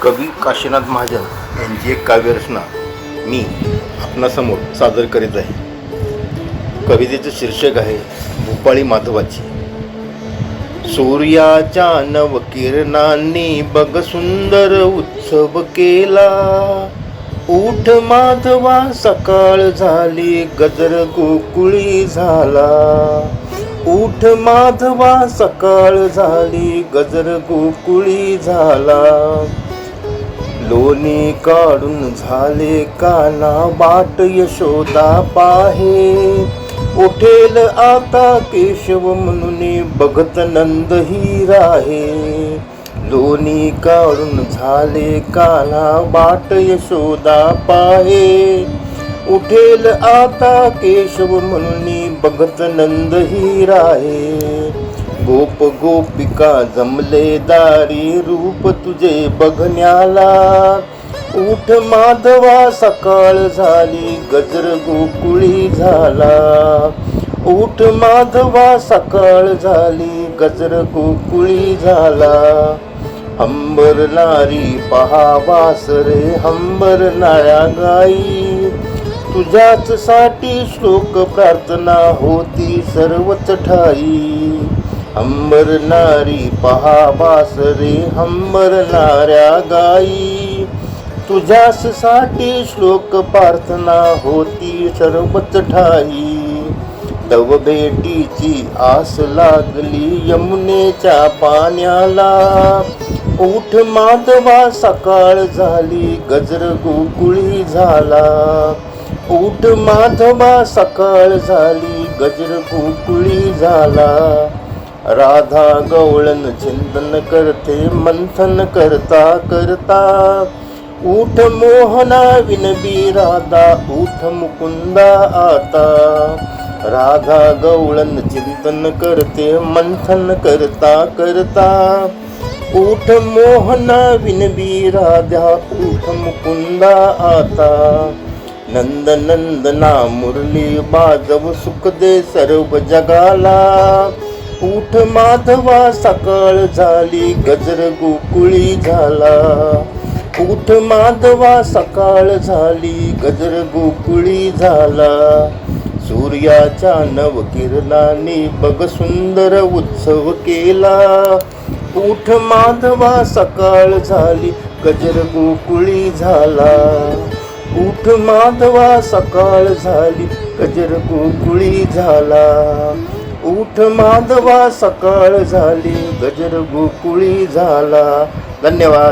कवी काशीनाथ महाजन यांची एक काव्यरचना मी आपणासमोर सादर करीत आहे। कवितेचं शीर्षक आहे भूपाळी माधवाची। सूर्याच्या नवकिरणांनी बघ सुंदर उत्सव केला, उठ माधवा सकाळ झाली गजर गोकुळी झाला। उठ माधवा सकाळ झाली गजर गोकुळी झाला। लोणी काढून झाले काना बाट यशोदा पाहे, उठेल आता केशव म्हणून बघत नंद ही राहे। लोणी काढून झाले काना बाट यशोदा पाहे, उठेल आता केशव म्हणून बघत नंद ही राहे। गोप गोपिका जमले दारी रूप तुझे बघण्याला, उठ माधवा सकाळ झाली गजर गोकुळी झाला। उठ माधवा सकाळ झाली गजर गोकुळी झाला। हंबरणारी पहा वासरे हंबरणाऱ्या गाई, तुझ्याच साठी श्लोक प्रार्थना होती सर्वच ठाई। हंबरणारी पहा वासरे हंबरणाऱ्या गाई, तुझ्याच साठी श्लोक प्रार्थना होती सर्वच ठाई। तव भेटीची आस लागली यमुनेच्या पाण्याला, उठ माधवा सकाळ झाली गजर गोकुळी झाला। उठ माधवा सकाळ झाली गजर गोकुळी झाला। राधा गवळण चिंतन करते मंथन करता करता, उठ मोहना विनबी राधा उठ मुकुंदा आता। राधा गवळण चिंतन करते मंथन करता करता, उठ मोहना विनबी राधा उठ मुकुंदा आता। नंद नंदना मुरली बाजव सुख दे सर्व जगाला, उठ माधवा सकाळ झाली गजर गोकुळी झाला। उठ माधवा सकाळ झाली गजर गोकुळी झाला। सूर्याच्या नवकिरणांनी बघ सुंदर उत्सव केला, उठ माधवा सकाळ झाली गजर गोकुळी झाला। उठ माधवा सकाळ झाली गजर गोकुळी झाला। उठ माधवा सकाळ झाली गजर गोकुळी झाला। धन्यवाद।